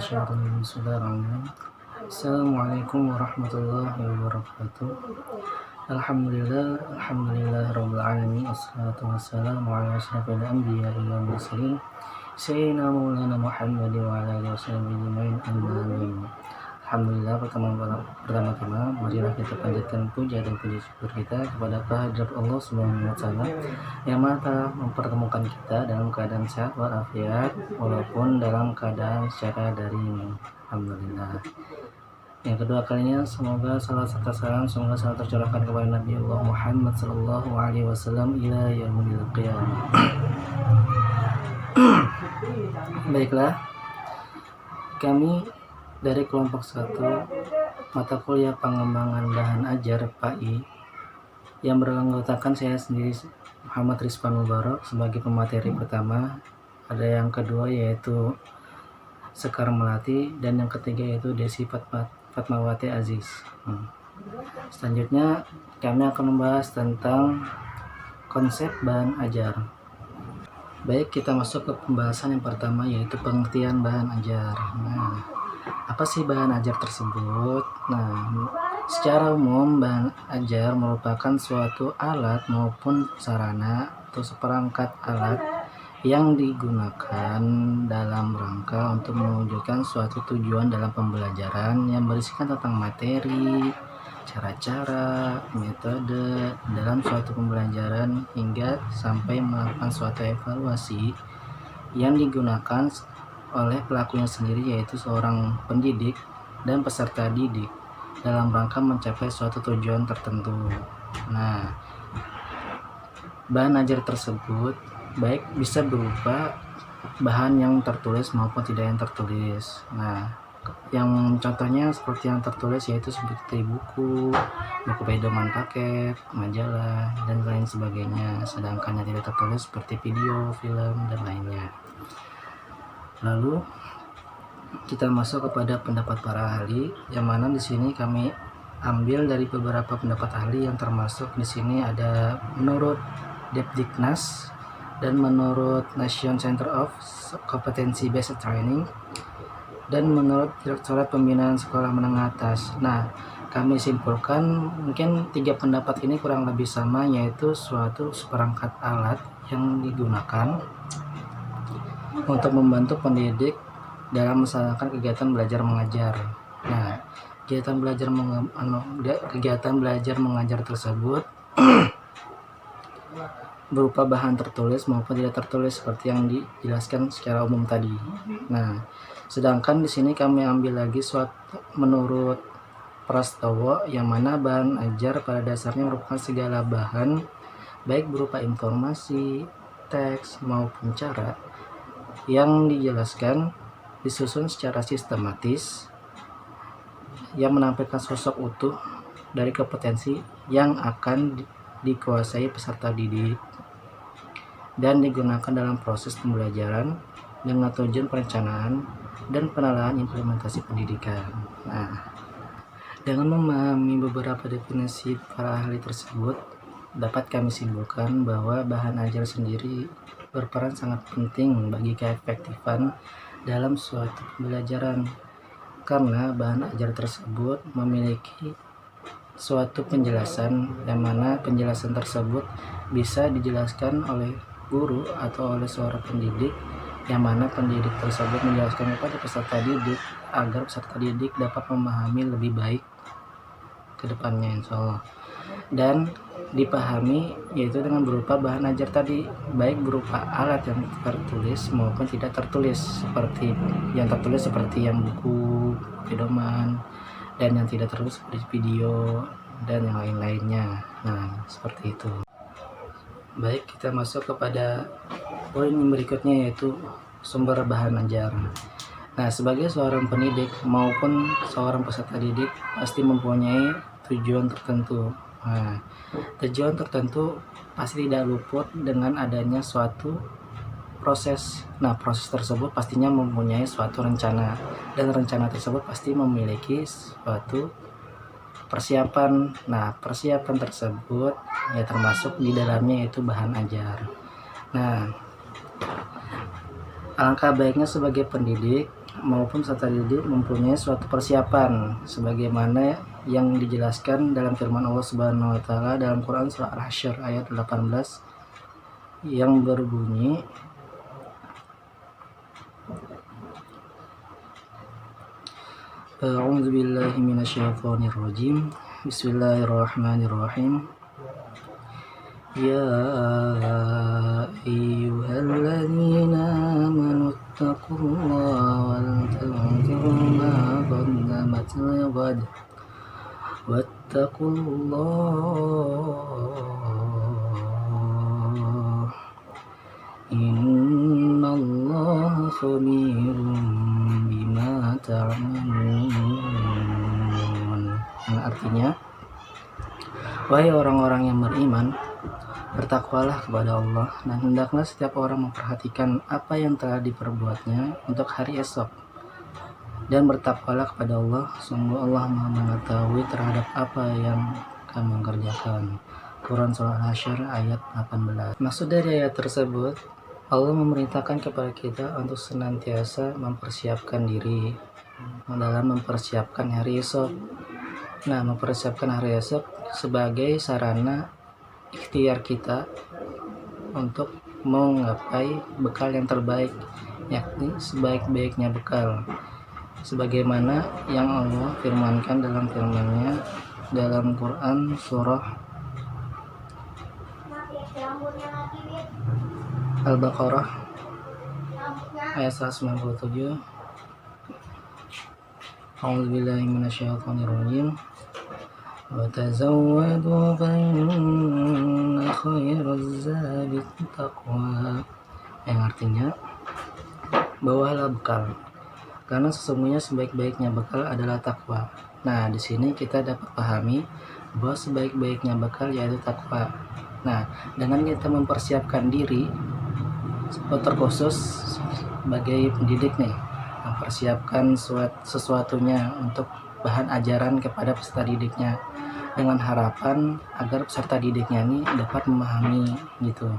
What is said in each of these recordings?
minasyaitonir rajim. Bismillahirrahmanirrahim. Assalamualaikum warahmatullahi wabarakatuh. Alhamdulillah rabbil alamin. Wassalatu wassalamu ala asyrafil anbiya'i wal mursalin sayyidina maulana Muhammadin wa ala alihi wasallam ajmain. Alhamdulillah, pertama-tama marilah kita panjatkan puja dan puji syukur kita kepada kehadirat Allah Subhanahu wa taala yang telah mempertemukan kita dalam keadaan sehat walafiat walaupun dalam keadaan secara daring. Alhamdulillah. Yang kedua kalinya, semoga salam serta salam selalu tercurahkan kepada Nabi Allah Muhammad sallallahu alaihi wasallam ila yaumil qiyamah. Baiklah, kami dari kelompok 1 mata kuliah pengembangan bahan ajar PAI yang beranggotakan saya sendiri Muhammad Rizwan Mubarak sebagai pemateri pertama, ada yang kedua yaitu Sekar Melati, dan yang ketiga yaitu Desi Fatmawati Aziz. Selanjutnya kami akan membahas tentang konsep bahan ajar. Baik, kita masuk ke pembahasan yang pertama yaitu pengertian bahan ajar. Apa sih bahan ajar tersebut? Secara umum bahan ajar merupakan suatu alat maupun sarana atau seperangkat alat yang digunakan dalam rangka untuk mewujudkan suatu tujuan dalam pembelajaran yang berisikan tentang materi, cara-cara, metode dalam suatu pembelajaran hingga sampai melakukan suatu evaluasi yang digunakan oleh pelakunya sendiri, yaitu seorang pendidik dan peserta didik dalam rangka mencapai suatu tujuan tertentu. Bahan ajar tersebut baik bisa berupa bahan yang tertulis maupun tidak yang tertulis. Yang contohnya seperti yang tertulis yaitu seperti buku pedoman paket, majalah, dan lain sebagainya. Sedangkan yang tidak tertulis seperti video, film, dan lainnya. Lalu kita masuk kepada pendapat para ahli, yang mana di sini kami ambil dari beberapa pendapat ahli yang termasuk di sini ada menurut Depdiknas dan menurut National Center of Competency Based Training dan menurut Direktorat Pembinaan Sekolah Menengah Atas. Kami simpulkan mungkin 3 pendapat ini kurang lebih sama, yaitu suatu seperangkat alat yang digunakan untuk membantu pendidik dalam melaksanakan kegiatan belajar mengajar. Kegiatan belajar mengajar tersebut berupa bahan tertulis maupun tidak tertulis seperti yang dijelaskan secara umum tadi. Sedangkan di sini kami ambil lagi suatu menurut Prastowo, yang mana bahan ajar pada dasarnya merupakan segala bahan baik berupa informasi, teks maupun cara yang dijelaskan disusun secara sistematis yang menampilkan sosok utuh dari kompetensi yang akan dikuasai peserta didik dan digunakan dalam proses pembelajaran dengan tujuan perencanaan dan penelahan implementasi pendidikan. Dengan memahami beberapa definisi para ahli tersebut, dapat kami simpulkan bahwa bahan ajar sendiri berperan sangat penting bagi keefektifan dalam suatu pembelajaran, karena bahan ajar tersebut memiliki suatu penjelasan, yang mana penjelasan tersebut bisa dijelaskan oleh guru atau oleh seorang pendidik, yang mana pendidik tersebut menjelaskan kepada peserta didik agar peserta didik dapat memahami lebih baik ke depannya, insya Allah, dan dipahami yaitu dengan berupa bahan ajar tadi, baik berupa alat yang tertulis maupun tidak tertulis, seperti yang tertulis seperti yang buku, pedoman, dan yang tidak tertulis seperti video dan yang lain-lainnya. Seperti itu. Baik, kita masuk kepada poin berikutnya yaitu sumber bahan ajar. Sebagai seorang pendidik maupun seorang peserta didik pasti mempunyai tujuan tertentu. Tujuan tertentu pasti tidak luput dengan adanya suatu proses. Proses tersebut pastinya mempunyai suatu rencana, dan rencana tersebut pasti memiliki suatu persiapan. Persiapan tersebut ya termasuk di dalamnya yaitu bahan ajar. Alangkah baiknya sebagai pendidik maupun peserta didik mempunyai suatu persiapan sebagaimana yang dijelaskan dalam firman Allah Subhanahu wa taala dalam Quran surah Al-Hasyr ayat 18 yang berbunyi A'udzu billahi minasyaitonir rajim. Bismillahirrahmanirrahim. Ya ayyuhalladzina amanu taqullaha wal tanzur ma qaddamat lighad wattaqullah innallaha khabirum bima ta'malun. Yang artinya, wahai orang-orang yang beriman, bertakwalah kepada Allah dan hendaklah setiap orang memperhatikan apa yang telah diperbuatnya untuk hari esok. Dan bertakwalah kepada Allah, sungguh Allah Maha mengetahui terhadap apa yang kamu kerjakan. Quran surah Al-Hasyr ayat 18. Maksud dari ayat tersebut, Allah memerintahkan kepada kita untuk senantiasa mempersiapkan diri dalam mempersiapkan hari esok. Nah, mempersiapkan hari esok sebagai sarana ikhtiar kita untuk menggapai bekal yang terbaik, yakni sebaik-baiknya bekal, sebagaimana yang Allah firmankan dalam firman-Nya dalam Quran surah Al-Baqarah ayat 197. A'udzubillahi minasyaitonirrajim. Wa tazawwadu fa inna khairaz zadi taqwa. Yang artinya, bawalah bekal karena sesungguhnya sebaik-baiknya bekal adalah takwa. Nah, di sini kita dapat pahami bahwa sebaik-baiknya bekal yaitu takwa. Nah, dengan kita mempersiapkan diri terkhusus sebagai pendidik nih, mempersiapkan sesuatunya untuk bahan ajaran kepada peserta didiknya dengan harapan agar peserta didiknya ini dapat memahami gitu.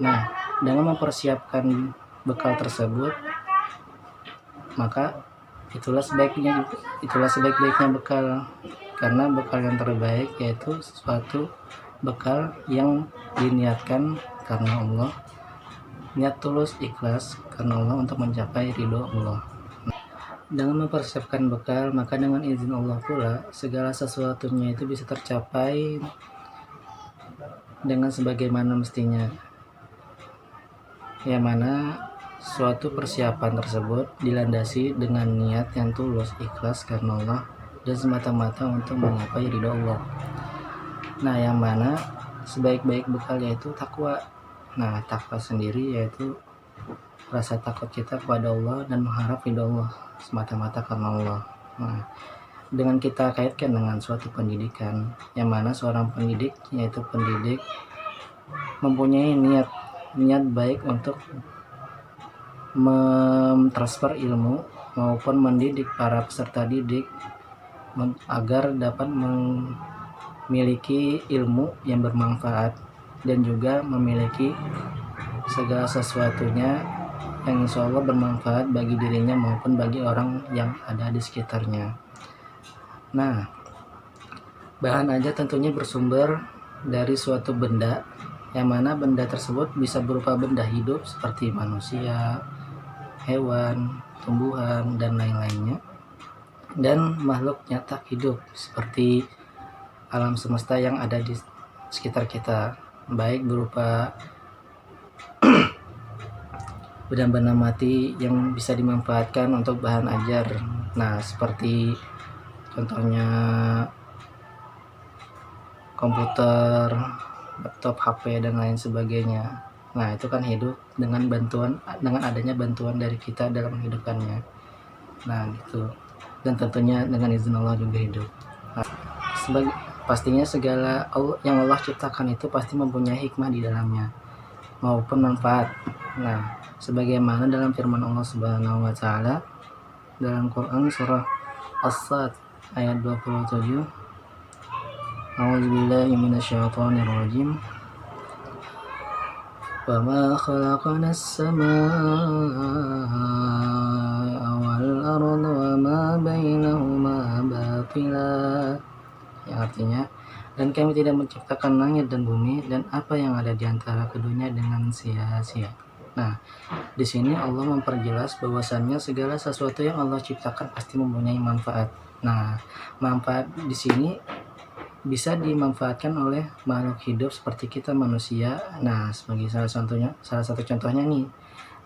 Nah, dengan mempersiapkan bekal tersebut, maka itulah sebaik-baiknya bekal, karena bekal yang terbaik yaitu suatu bekal yang diniatkan karena Allah, niat tulus ikhlas karena Allah untuk mencapai ridho Allah. Dengan mempersiapkan bekal, maka dengan izin Allah pula segala sesuatunya itu bisa tercapai dengan sebagaimana mestinya, yang mana suatu persiapan tersebut dilandasi dengan niat yang tulus ikhlas karena Allah dan semata-mata untuk menggapai ridho Allah. Nah, yang mana sebaik-baik bekal yaitu takwa. Nah, takwa sendiri yaitu rasa takut kita kepada Allah dan mengharap ridho Allah semata-mata karena Allah. Nah, dengan kita kaitkan dengan suatu pendidikan, yang mana seorang pendidik yaitu pendidik mempunyai niat baik untuk mentransfer ilmu maupun mendidik para peserta didik agar dapat memiliki ilmu yang bermanfaat dan juga memiliki segala sesuatunya yang insya Allah bermanfaat bagi dirinya maupun bagi orang yang ada di sekitarnya. Nah, bahan ajar tentunya bersumber dari suatu benda, yang mana benda tersebut bisa berupa benda hidup seperti manusia, hewan, tumbuhan, dan lain-lainnya, dan makhluk nyata hidup seperti alam semesta yang ada di sekitar kita, baik berupa benda-benda mati yang bisa dimanfaatkan untuk bahan ajar. Nah, seperti contohnya komputer, laptop, HP, dan lain sebagainya. Nah, itu kan hidup dengan adanya bantuan dari kita dalam menghidupkannya. Nah, gitu. Dan tentunya dengan izin Allah juga hidup. Nah, pastinya segala yang Allah ciptakan itu pasti mempunyai hikmah di dalamnya maupun manfaat. Nah, sebagaimana dalam firman Allah Subhanahu wa taala dalam Quran surah As-Sad ayat 27. A'udzubillahi minasyaitonirrajim. Wa ma khalaqnas samaa'a wal والأرض وما بينهما باطلا, yang artinya, dan kami tidak menciptakan langit dan bumi dan apa yang ada di antara keduanya dengan sia-sia. Nah, di sini Allah memperjelas bahwasannya segala sesuatu yang Allah ciptakan pasti mempunyai manfaat. Nah, manfaat di sini bisa dimanfaatkan oleh makhluk hidup seperti kita manusia. Nah, sebagai salah satu contohnya nih,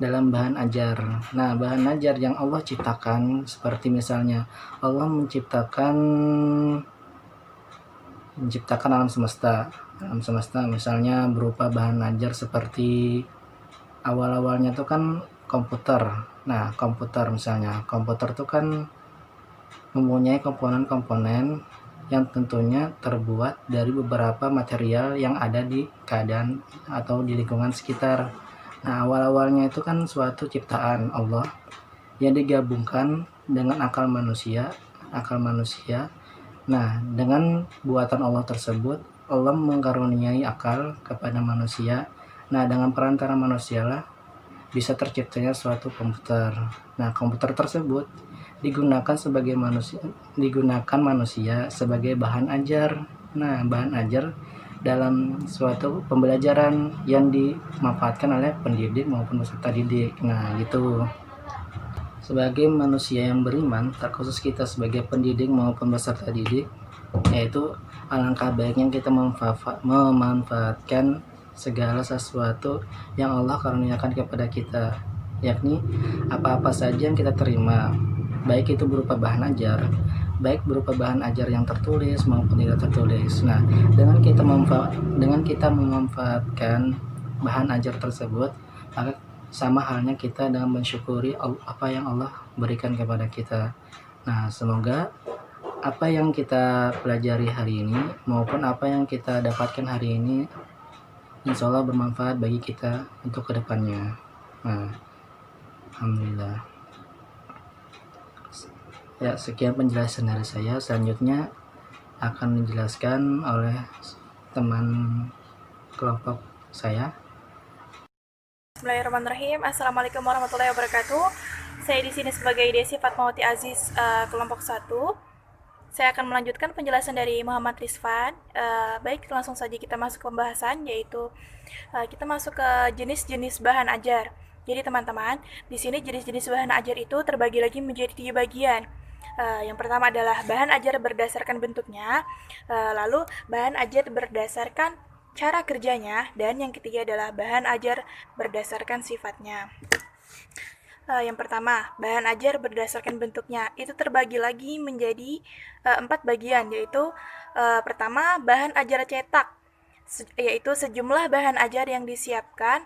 dalam bahan ajar. Nah, bahan ajar yang Allah ciptakan seperti misalnya Allah menciptakan alam semesta. Alam semesta misalnya berupa bahan ajar seperti awal-awalnya tuh kan komputer. Nah, komputer tuh kan mempunyai komponen-komponen yang tentunya terbuat dari beberapa material yang ada di keadaan atau di lingkungan sekitar. Nah, awal-awalnya itu kan suatu ciptaan Allah yang digabungkan dengan akal manusia. Nah, dengan buatan Allah tersebut, Allah mengkaruniai akal kepada manusia. Nah, dengan perantara manusia lah bisa terciptanya suatu komputer. Nah, komputer tersebut digunakan manusia sebagai bahan ajar. Nah, bahan ajar dalam suatu pembelajaran yang dimanfaatkan oleh pendidik maupun peserta didik. Nah, gitu. Sebagai manusia yang beriman, terkhusus kita sebagai pendidik maupun peserta didik, yaitu alangkah baiknya kita memanfaatkan segala sesuatu yang Allah karuniakan kepada kita, yakni apa-apa saja yang kita terima, baik itu berupa bahan ajar, baik berupa bahan ajar yang tertulis maupun tidak tertulis. Nah, dengan kita memanfaatkan bahan ajar tersebut, maka sama halnya kita dengan mensyukuri apa yang Allah berikan kepada kita. Nah, semoga apa yang kita pelajari hari ini maupun apa yang kita dapatkan hari ini insya Allah bermanfaat bagi kita untuk kedepannya. Nah, alhamdulillah. Ya, sekian penjelasan dari saya. Selanjutnya akan dijelaskan oleh teman kelompok saya. Bismillahirrahmanirrahim. Assalamualaikum warahmatullahi wabarakatuh. Saya di sini sebagai Desi Fatmawati Aziz, kelompok 1. Saya akan melanjutkan penjelasan dari Muhammad Rizvan. Baik, langsung saja kita masuk ke pembahasan, yaitu kita masuk ke jenis-jenis bahan ajar. Jadi teman-teman, di sini jenis-jenis bahan ajar itu terbagi lagi menjadi 3 bagian. Yang pertama adalah bahan ajar berdasarkan bentuknya, lalu bahan ajar berdasarkan cara kerjanya, dan yang ketiga adalah bahan ajar berdasarkan sifatnya. Yang pertama, bahan ajar berdasarkan bentuknya itu terbagi lagi menjadi 4 bagian, yaitu pertama, bahan ajar cetak, yaitu sejumlah bahan ajar yang disiapkan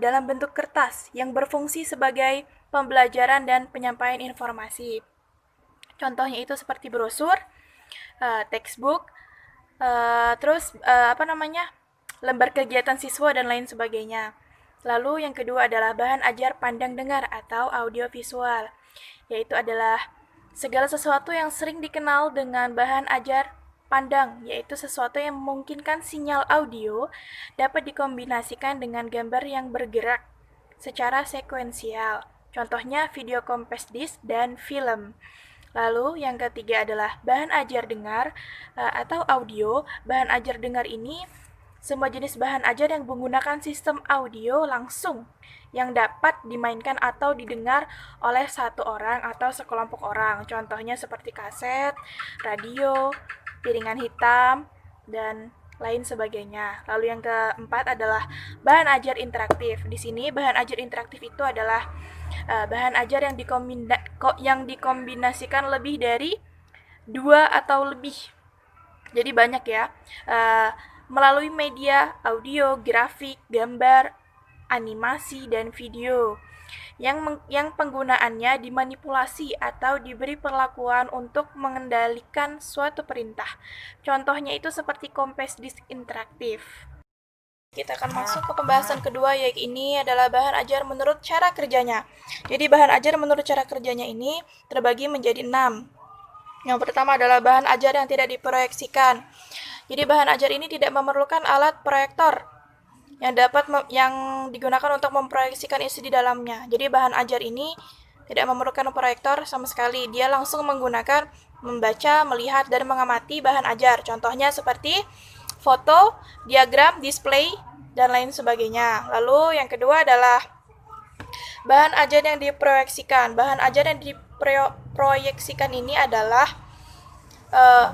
dalam bentuk kertas yang berfungsi sebagai pembelajaran dan penyampaian informasi. Contohnya itu seperti brosur, textbook, lembar kegiatan siswa dan lain sebagainya. Lalu yang kedua adalah bahan ajar pandang dengar atau audiovisual, yaitu adalah segala sesuatu yang sering dikenal dengan bahan ajar pandang, yaitu sesuatu yang memungkinkan sinyal audio dapat dikombinasikan dengan gambar yang bergerak secara sekuensial. Contohnya video compact disc dan film. Lalu yang ketiga adalah bahan ajar dengar atau audio. Bahan ajar dengar ini semua jenis bahan ajar yang menggunakan sistem audio langsung yang dapat dimainkan atau didengar oleh satu orang atau sekelompok orang. Contohnya seperti kaset, radio, piringan hitam, dan lain sebagainya. Lalu yang keempat adalah bahan ajar interaktif. Di sini bahan ajar interaktif itu adalah bahan ajar yang dikombinasikan lebih dari 2 atau lebih. Jadi banyak ya. Melalui media audio, grafik, gambar, animasi, dan video yang penggunaannya dimanipulasi atau diberi perlakuan untuk mengendalikan suatu perintah. Contohnya itu seperti compact disc interaktif. Kita akan masuk ke pembahasan kedua, yaitu ini adalah bahan ajar menurut cara kerjanya. Jadi bahan ajar menurut cara kerjanya ini terbagi menjadi 6. Yang pertama adalah bahan ajar yang tidak diproyeksikan. Jadi bahan ajar ini tidak memerlukan alat proyektor yang digunakan untuk memproyeksikan isi di dalamnya. Jadi bahan ajar ini tidak memerlukan proyektor sama sekali. Dia langsung menggunakan membaca, melihat, dan mengamati bahan ajar. Contohnya seperti foto, diagram, display, dan lain sebagainya. Lalu yang kedua adalah bahan ajar yang diproyeksikan. Bahan ajar yang diproyeksikan ini adalah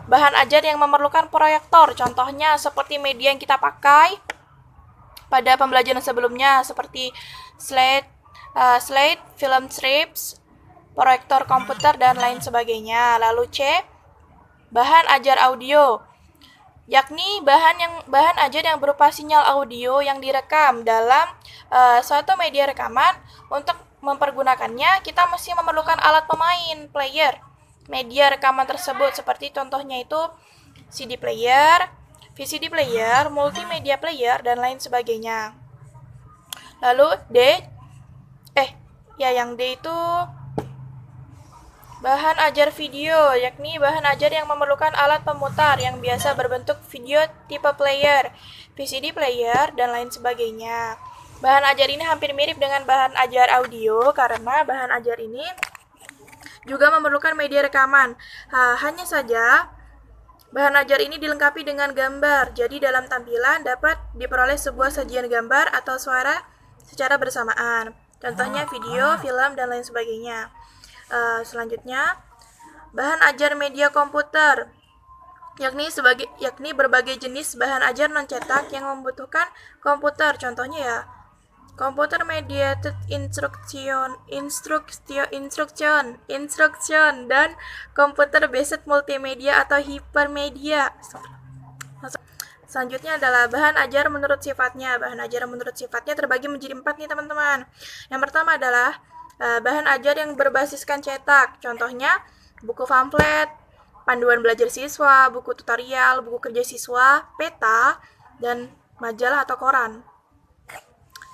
bahan ajar yang memerlukan proyektor. Contohnya seperti media yang kita pakai pada pembelajaran sebelumnya seperti slide, film strips, proyektor komputer, dan lain sebagainya. Lalu C, bahan ajar audio, yakni bahan ajar yang berupa sinyal audio yang direkam dalam suatu media rekaman. Untuk mempergunakannya, kita mesti memerlukan alat pemain, player, media rekaman tersebut, seperti contohnya itu CD player, VCD player, multimedia player, dan lain sebagainya. Lalu yang D itu bahan ajar video, yakni bahan ajar yang memerlukan alat pemutar yang biasa berbentuk video tipe player, VCD player, dan lain sebagainya. Bahan ajar ini hampir mirip dengan bahan ajar audio karena bahan ajar ini juga memerlukan media rekaman. Hanya saja bahan ajar ini dilengkapi dengan gambar. Jadi dalam tampilan dapat diperoleh sebuah sajian gambar atau suara secara bersamaan. Contohnya video, film, dan lain sebagainya. Selanjutnya, bahan ajar media komputer, yakni berbagai jenis bahan ajar non-cetak yang membutuhkan komputer. Contohnya ya, Computer Mediated Instruction, dan Computer Based Multimedia atau Hypermedia. Selanjutnya adalah bahan ajar menurut sifatnya. Bahan ajar menurut sifatnya terbagi menjadi 4 nih teman-teman. Yang pertama adalah bahan ajar yang berbasiskan cetak. Contohnya buku pamflet, panduan belajar siswa, buku tutorial, buku kerja siswa, peta, dan majalah atau koran.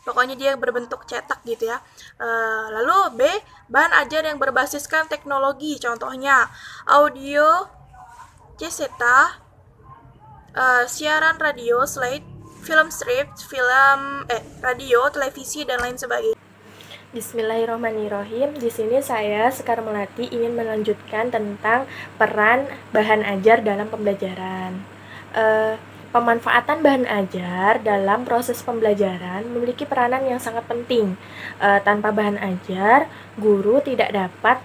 Pokoknya dia berbentuk cetak gitu ya. Lalu B, bahan ajar yang berbasiskan teknologi. Contohnya audio, cetak, siaran radio, slide, film strip, radio, televisi, dan lain sebagainya. Bismillahirrahmanirrahim. Di sini saya Sekar Melati ingin melanjutkan tentang peran bahan ajar dalam pembelajaran. Pemanfaatan bahan ajar dalam proses pembelajaran memiliki peranan yang sangat penting. Tanpa bahan ajar, guru tidak dapat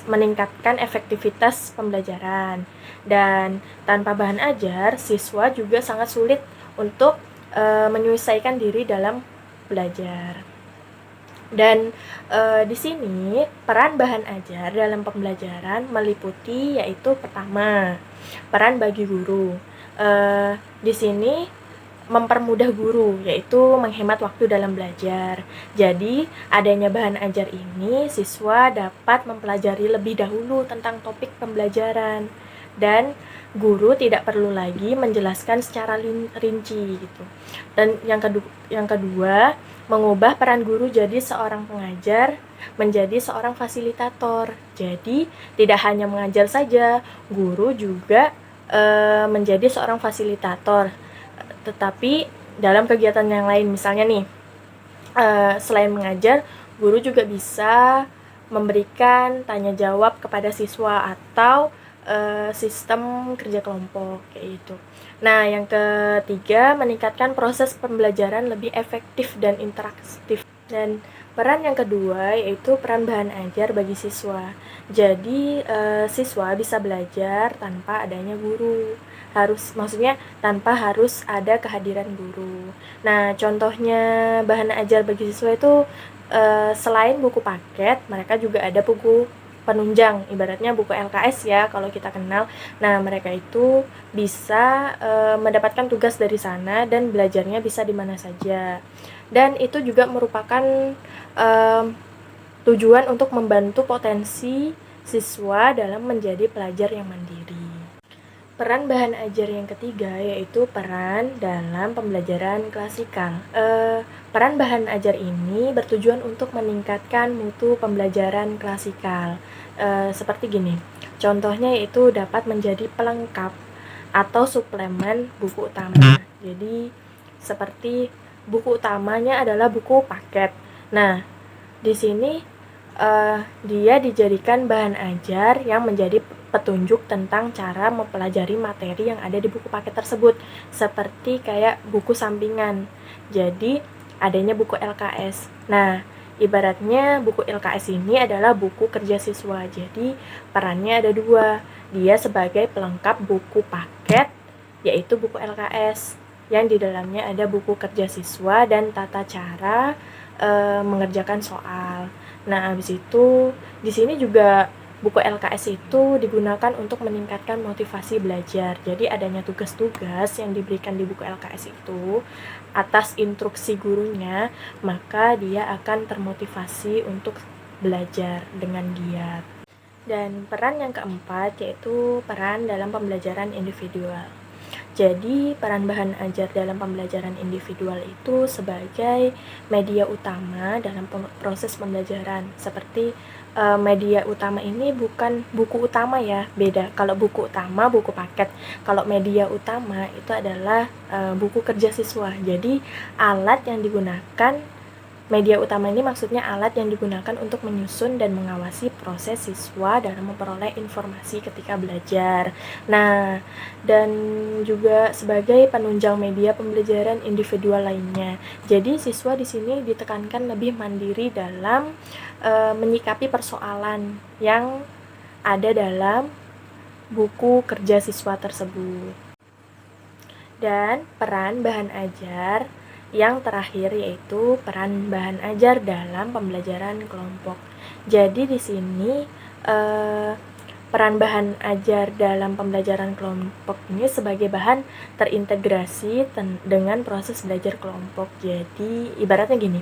meningkatkan efektivitas pembelajaran. Dan tanpa bahan ajar, siswa juga sangat sulit untuk menyesuaikan diri dalam belajar. Dan di sini peran bahan ajar dalam pembelajaran meliputi yaitu pertama, peran bagi guru. Di sini mempermudah guru, yaitu menghemat waktu dalam belajar. Jadi, adanya bahan ajar ini, siswa dapat mempelajari lebih dahulu tentang topik pembelajaran. Dan guru tidak perlu lagi menjelaskan secara rinci gitu. Dan yang kedua, mengubah peran guru jadi seorang pengajar menjadi seorang fasilitator. Jadi, tidak hanya mengajar saja, guru juga menjadi seorang fasilitator, tetapi dalam kegiatan yang lain, misalnya nih, selain mengajar, guru juga bisa memberikan tanya jawab kepada siswa atau sistem kerja kelompok kayak gitu. Nah, yang ketiga, meningkatkan proses pembelajaran lebih efektif dan interaktif. Dan peran yang kedua yaitu peran bahan ajar bagi siswa. Jadi siswa bisa belajar tanpa adanya guru. Maksudnya tanpa harus ada kehadiran guru. Nah, contohnya bahan ajar bagi siswa itu selain buku paket, mereka juga ada buku penunjang, ibaratnya buku LKS ya kalau kita kenal. Nah, mereka itu bisa mendapatkan tugas dari sana dan belajarnya bisa di mana saja. Dan itu juga merupakan tujuan untuk membantu potensi siswa dalam menjadi pelajar yang mandiri. Peran bahan ajar yang ketiga yaitu peran dalam pembelajaran klasikal. Peran bahan ajar ini bertujuan untuk meningkatkan mutu pembelajaran klasikal. Seperti gini, contohnya yaitu dapat menjadi pelengkap atau suplemen buku utama. Jadi seperti buku utamanya adalah buku paket. Nah, di sini dia dijadikan bahan ajar yang menjadi petunjuk tentang cara mempelajari materi yang ada di buku paket tersebut, seperti kayak buku sampingan. Jadi adanya buku LKS. Nah, ibaratnya buku LKS ini adalah buku kerja siswa. Jadi perannya ada dua. Dia sebagai pelengkap buku paket, yaitu buku LKS, yang di dalamnya ada buku kerja siswa dan tata cara mengerjakan soal. Nah, habis itu di sini juga buku LKS itu digunakan untuk meningkatkan motivasi belajar. Jadi adanya tugas-tugas yang diberikan di buku LKS itu atas instruksi gurunya, maka dia akan termotivasi untuk belajar dengan giat. Dan peran yang keempat yaitu peran dalam pembelajaran individual. Jadi, peran bahan ajar dalam pembelajaran individual itu sebagai media utama dalam proses pembelajaran. Seperti media utama ini bukan buku utama ya, beda. Kalau buku utama, buku paket. Kalau media utama itu adalah buku kerja siswa. Jadi, alat yang digunakan, media utama ini maksudnya alat yang digunakan untuk menyusun dan mengawasi proses siswa dalam memperoleh informasi ketika belajar. Nah, dan juga sebagai penunjang media pembelajaran individual lainnya. Jadi siswa di sini ditekankan lebih mandiri dalam menyikapi persoalan yang ada dalam buku kerja siswa tersebut. Dan peran bahan ajar yang terakhir yaitu peran bahan ajar dalam pembelajaran kelompok. Jadi di sini peran bahan ajar dalam pembelajaran kelompok ini sebagai bahan terintegrasi dengan proses belajar kelompok. Jadi ibaratnya gini,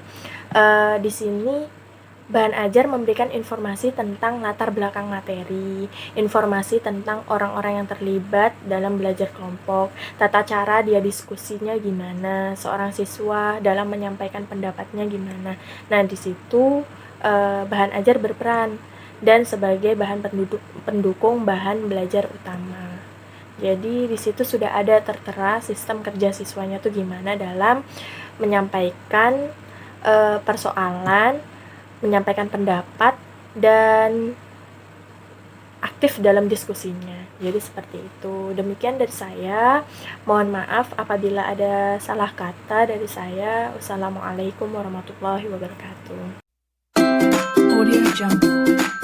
di sini bahan ajar memberikan informasi tentang latar belakang materi, informasi tentang orang-orang yang terlibat dalam belajar kelompok, tata cara dia diskusinya gimana, seorang siswa dalam menyampaikan pendapatnya gimana. Nah, di situ bahan ajar berperan dan sebagai bahan pendukung bahan belajar utama. Jadi di situ sudah ada tertera sistem kerja siswanya tuh gimana dalam menyampaikan persoalan, menyampaikan pendapat, dan aktif dalam diskusinya. Jadi seperti itu. Demikian dari saya. Mohon maaf apabila ada salah kata dari saya. Wassalamualaikum warahmatullahi wabarakatuh. Audio Jungle.